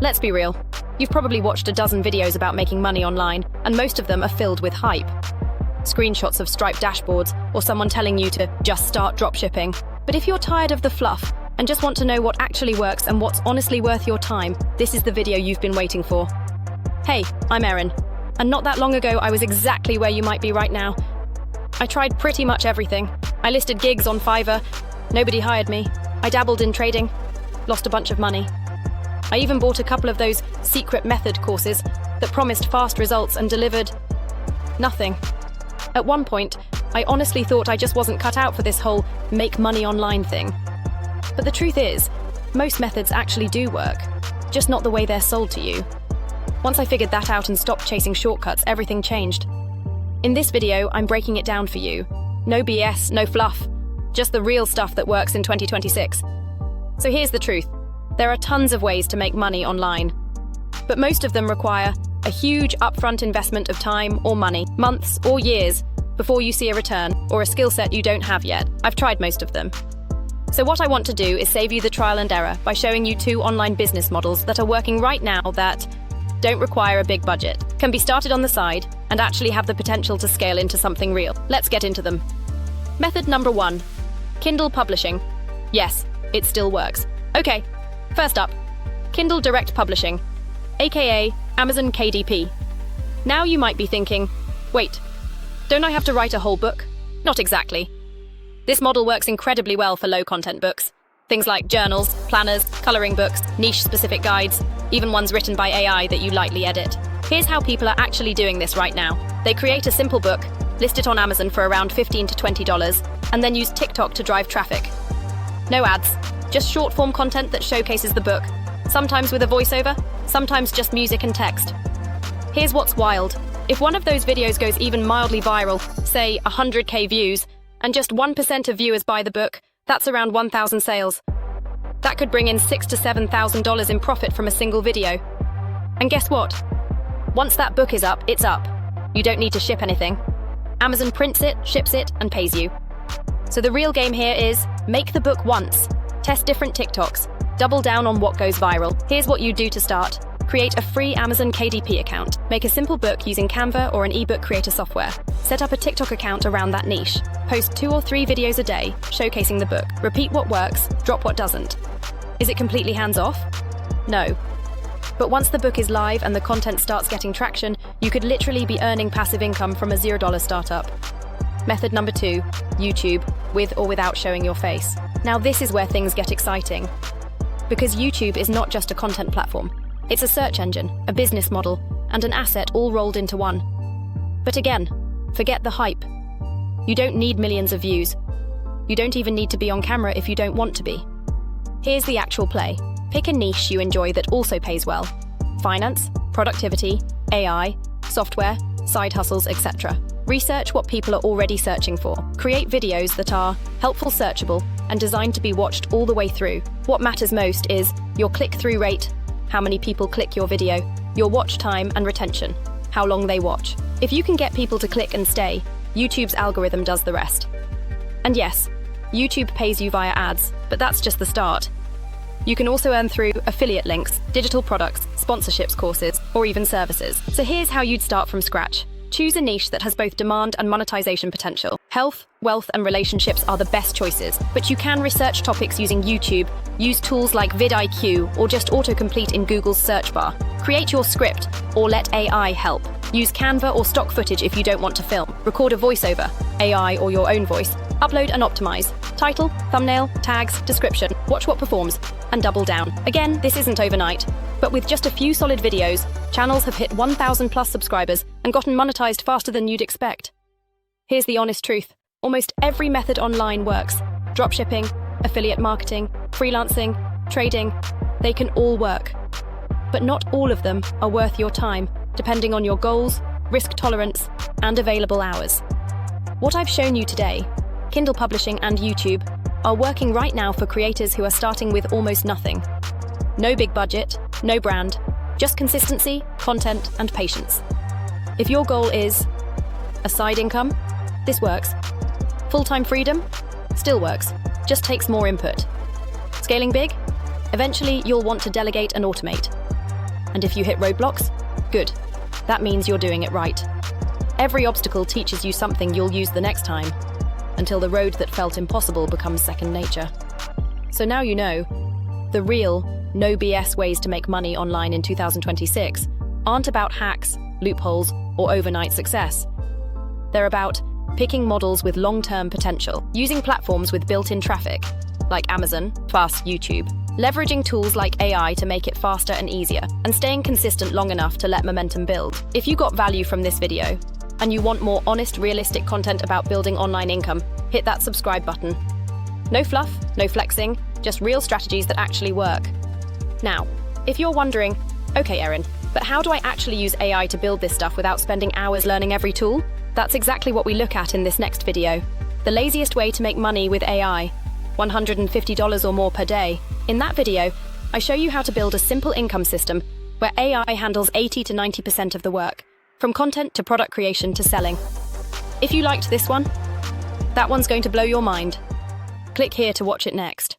Let's be real. You've probably watched a dozen videos about making money online, and most of them are filled with hype. Screenshots of striped dashboards, or someone telling you to just start dropshipping. But if you're tired of the fluff and just want to know what actually works and what's honestly worth your time, this is the video you've been waiting for. Hey, I'm Erin, and not that long ago I was exactly where you might be right now. I tried pretty much everything. I listed gigs on Fiverr. Nobody hired me. I dabbled in trading. Lost a bunch of money. I even bought a couple of those secret method courses that promised fast results and delivered nothing. At one point, I honestly thought I just wasn't cut out for this whole make money online thing. But the truth is, most methods actually do work, just not the way they're sold to you. Once I figured that out and stopped chasing shortcuts, everything changed. In this video, I'm breaking it down for you. No BS, no fluff, just the real stuff that works in 2026. So here's the truth. There are tons of ways to make money online, but most of them require a huge upfront investment of time or money, months or years, before you see a return or a skill set you don't have yet. I've tried most of them. So what I want to do is save you the trial and error by showing you 2 online business models that are working right now that don't require a big budget, can be started on the side, and actually have the potential to scale into something real. Let's get into them. Method number 1, Kindle publishing. Yes, it still works. Okay. First up, Kindle Direct Publishing, aka Amazon KDP. Now you might be thinking, wait, don't I have to write a whole book? Not exactly. This model works incredibly well for low-content books. Things like journals, planners, coloring books, niche-specific guides, even ones written by AI that you lightly edit. Here's how people are actually doing this right now. They create a simple book, list it on Amazon for around $15 to $20, and then use TikTok to drive traffic. No ads. Just short-form content that showcases the book, sometimes with a voiceover, sometimes just music and text. Here's what's wild. If one of those videos goes even mildly viral, say 100K views, and just 1% of viewers buy the book, that's around 1,000 sales. That could bring in $6,000 to $7,000 in profit from a single video. And guess what? Once that book is up, it's up. You don't need to ship anything. Amazon prints it, ships it, and pays you. So the real game here is make the book once. Test different TikToks. Double down on what goes viral. Here's what you do to start. Create a free Amazon KDP account. Make a simple book using Canva or an ebook creator software. Set up a TikTok account around that niche. Post 2 or 3 videos a day, showcasing the book. Repeat what works, drop what doesn't. Is it completely hands-off? No. But once the book is live and the content starts getting traction, you could literally be earning passive income from a $0 startup. Method number 2, YouTube, with or without showing your face. Now this is where things get exciting. Because YouTube is not just a content platform. It's a search engine, a business model, and an asset all rolled into one. But again, forget the hype. You don't need millions of views. You don't even need to be on camera if you don't want to be. Here's the actual play. Pick a niche you enjoy that also pays well. Finance, productivity, AI, software, side hustles, etc. Research what people are already searching for. Create videos that are helpful, searchable, and designed to be watched all the way through. What matters most is your click-through rate, how many people click your video, your watch time and retention, how long they watch. If you can get people to click and stay, YouTube's algorithm does the rest. And yes, YouTube pays you via ads, but that's just the start. You can also earn through affiliate links, digital products, sponsorships, courses, or even services. So here's how you'd start from scratch. Choose a niche that has both demand and monetization potential. Health, wealth, and relationships are the best choices, but you can research topics using YouTube, use tools like vidIQ, or just autocomplete in Google's search bar. Create your script, or let AI help. Use Canva or stock footage if you don't want to film. Record a voiceover, AI or your own voice. Upload and optimize. Title, thumbnail, tags, description. Watch what performs, and double down. Again, this isn't overnight, but with just a few solid videos, channels have hit 1,000 plus subscribers and gotten monetized faster than you'd expect. Here's the honest truth. Almost every method online works. Dropshipping, affiliate marketing, freelancing, trading, they can all work. But not all of them are worth your time, depending on your goals, risk tolerance, and available hours. What I've shown you today, Kindle publishing and YouTube, are working right now for creators who are starting with almost nothing. No big budget, no brand, just consistency, content, and patience. If your goal is a side income, this works. Full-time freedom? Still works, just takes more input. Scaling big? Eventually, you'll want to delegate and automate. And if you hit roadblocks, good. That means you're doing it right. Every obstacle teaches you something you'll use the next time, until the road that felt impossible becomes second nature. So now you know, the real, no BS ways to make money online in 2026 aren't about hacks, loopholes, or overnight success. They're about picking models with long-term potential, using platforms with built-in traffic, like Amazon, fast YouTube, leveraging tools like AI to make it faster and easier, and staying consistent long enough to let momentum build. If you got value from this video, and you want more honest, realistic content about building online income, hit that subscribe button. No fluff, no flexing, just real strategies that actually work. Now, if you're wondering, okay, Erin, but how do I actually use AI to build this stuff without spending hours learning every tool? That's exactly what we look at in this next video. The laziest way to make money with AI, $150 or more per day. In that video, I show you how to build a simple income system where AI handles 80 to 90% of the work, from content to product creation to selling. If you liked this one, that one's going to blow your mind. Click here to watch it next.